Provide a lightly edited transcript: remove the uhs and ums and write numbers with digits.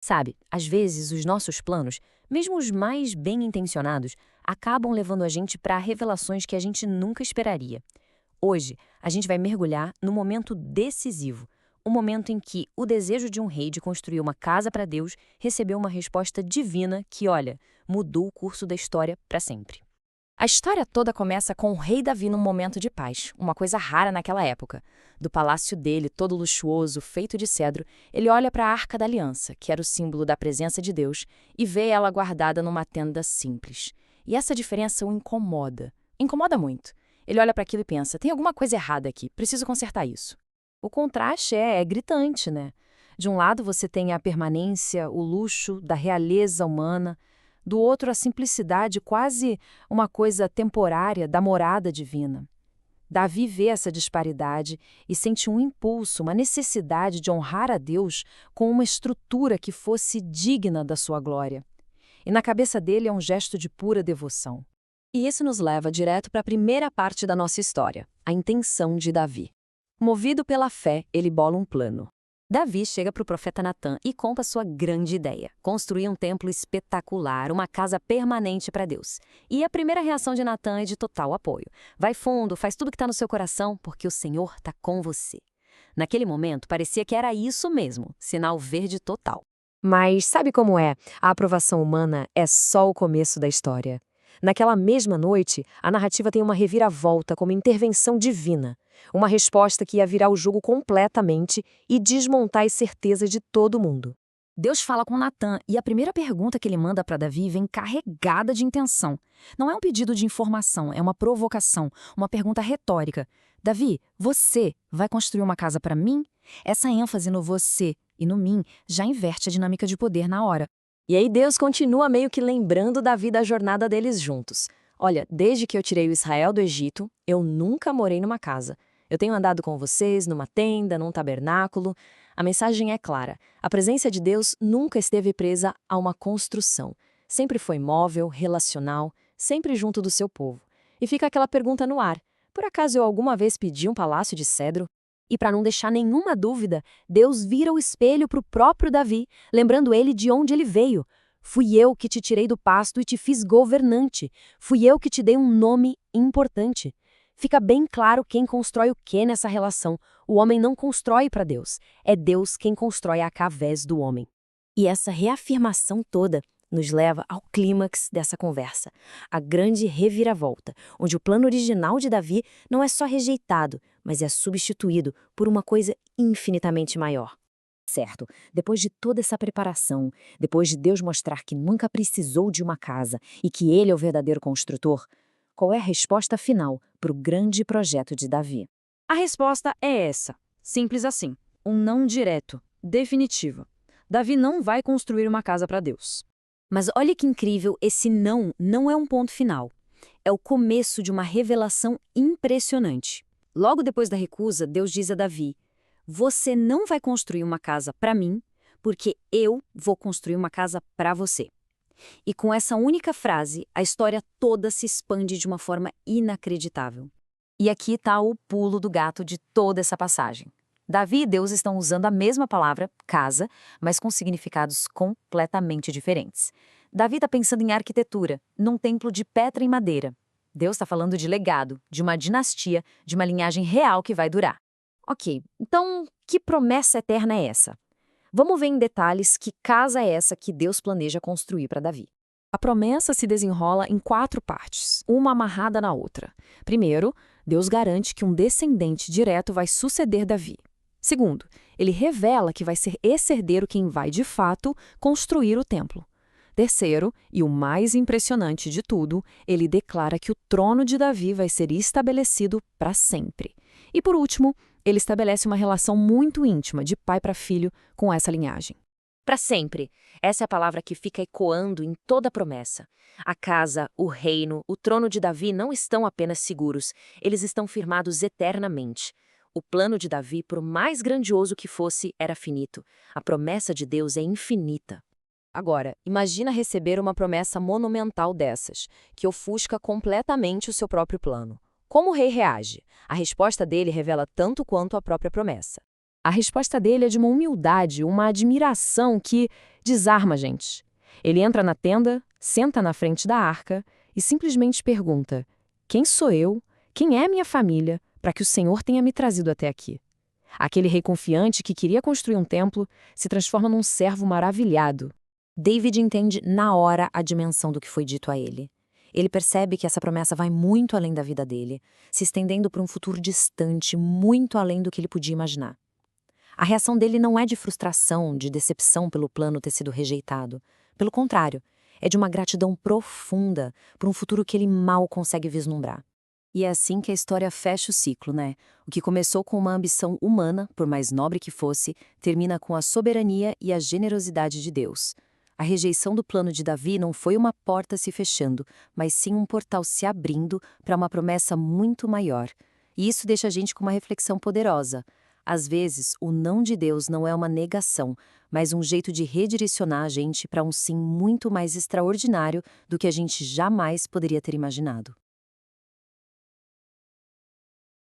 Sabe, às vezes os nossos planos, mesmo os mais bem intencionados, acabam levando a gente para revelações que a gente nunca esperaria. Hoje, a gente vai mergulhar no momento decisivo, o momento em que o desejo de um rei de construir uma casa para Deus recebeu uma resposta divina que, olha, mudou o curso da história para sempre. A história toda começa com o rei Davi num momento de paz, uma coisa rara naquela época. Do palácio dele, todo luxuoso, feito de cedro, ele olha para a Arca da Aliança, que era o símbolo da presença de Deus, e vê ela guardada numa tenda simples. E essa diferença o incomoda. Incomoda muito. Ele olha para aquilo e pensa: tem alguma coisa errada aqui, preciso consertar isso. O contraste é gritante, né? De um lado você tem a permanência, o luxo da realeza humana, do outro a simplicidade, quase uma coisa temporária da morada divina. Davi vê essa disparidade e sente um impulso, uma necessidade de honrar a Deus com uma estrutura que fosse digna da sua glória. E na cabeça dele é um gesto de pura devoção. E isso nos leva direto para a primeira parte da nossa história, a intenção de Davi. Movido pela fé, ele bola um plano. Davi chega para o profeta Natã e conta sua grande ideia: construir um templo espetacular, uma casa permanente para Deus. E a primeira reação de Natã é de total apoio. Vai fundo, faz tudo que está no seu coração, porque o Senhor está com você. Naquele momento, parecia que era isso mesmo, sinal verde total. Mas sabe como é? A aprovação humana é só o começo da história. Naquela mesma noite, a narrativa tem uma reviravolta como intervenção divina. Uma resposta que ia virar o jogo completamente e desmontar as certezas de todo mundo. Deus fala com Natã e a primeira pergunta que ele manda para Davi vem carregada de intenção. Não é um pedido de informação, é uma provocação, uma pergunta retórica. Davi, você vai construir uma casa para mim? Essa ênfase no você e no mim já inverte a dinâmica de poder na hora. E aí Deus continua meio que lembrando Davi da jornada deles juntos. Olha, desde que eu tirei o Israel do Egito, eu nunca morei numa casa. Eu tenho andado com vocês numa tenda, num tabernáculo. A mensagem é clara. A presença de Deus nunca esteve presa a uma construção. Sempre foi móvel, relacional, sempre junto do seu povo. E fica aquela pergunta no ar: por acaso eu alguma vez pedi um palácio de cedro? E para não deixar nenhuma dúvida, Deus vira o espelho para o próprio Davi, lembrando ele de onde ele veio. Fui eu que te tirei do pasto e te fiz governante. Fui eu que te dei um nome importante. Fica bem claro quem constrói o que nessa relação. O homem não constrói para Deus. É Deus quem constrói através do homem. E essa reafirmação toda nos leva ao clímax dessa conversa, a grande reviravolta, onde o plano original de Davi não é só rejeitado, mas é substituído por uma coisa infinitamente maior. Certo, depois de toda essa preparação, depois de Deus mostrar que nunca precisou de uma casa e que ele é o verdadeiro construtor, qual é a resposta final para o grande projeto de Davi? A resposta é essa, simples assim, um não direto, definitivo. Davi não vai construir uma casa para Deus. Mas olha que incrível, esse não é um ponto final. É o começo de uma revelação impressionante. Logo depois da recusa, Deus diz a Davi: você não vai construir uma casa para mim, porque eu vou construir uma casa para você. E com essa única frase, a história toda se expande de uma forma inacreditável. E aqui está o pulo do gato de toda essa passagem. Davi e Deus estão usando a mesma palavra, casa, mas com significados completamente diferentes. Davi está pensando em arquitetura, num templo de pedra e madeira. Deus está falando de legado, de uma dinastia, de uma linhagem real que vai durar. Ok, então que promessa eterna é essa? Vamos ver em detalhes que casa é essa que Deus planeja construir para Davi. A promessa se desenrola em 4 partes, uma amarrada na outra. Primeiro, Deus garante que um descendente direto vai suceder Davi. Segundo, ele revela que vai ser esse herdeiro quem vai, de fato, construir o templo. Terceiro, e o mais impressionante de tudo, ele declara que o trono de Davi vai ser estabelecido para sempre. E por último, ele estabelece uma relação muito íntima de pai para filho com essa linhagem. Para sempre. Essa é a palavra que fica ecoando em toda a promessa. A casa, o reino, o trono de Davi não estão apenas seguros, eles estão firmados eternamente. O plano de Davi, por mais grandioso que fosse, era finito. A promessa de Deus é infinita. Agora, imagina receber uma promessa monumental dessas, que ofusca completamente o seu próprio plano. Como o rei reage? A resposta dele revela tanto quanto a própria promessa. A resposta dele é de uma humildade, uma admiração que desarma a gente. Ele entra na tenda, senta na frente da arca e simplesmente pergunta: quem sou eu? Quem é minha família para que o Senhor tenha me trazido até aqui? Aquele rei confiante que queria construir um templo se transforma num servo maravilhado. David entende na hora a dimensão do que foi dito a ele. Ele percebe que essa promessa vai muito além da vida dele, se estendendo para um futuro distante, muito além do que ele podia imaginar. A reação dele não é de frustração, de decepção pelo plano ter sido rejeitado. Pelo contrário, é de uma gratidão profunda por um futuro que ele mal consegue vislumbrar. E é assim que a história fecha o ciclo, né? O que começou com uma ambição humana, por mais nobre que fosse, termina com a soberania e a generosidade de Deus. A rejeição do plano de Davi não foi uma porta se fechando, mas sim um portal se abrindo para uma promessa muito maior. E isso deixa a gente com uma reflexão poderosa. Às vezes, o não de Deus não é uma negação, mas um jeito de redirecionar a gente para um sim muito mais extraordinário do que a gente jamais poderia ter imaginado.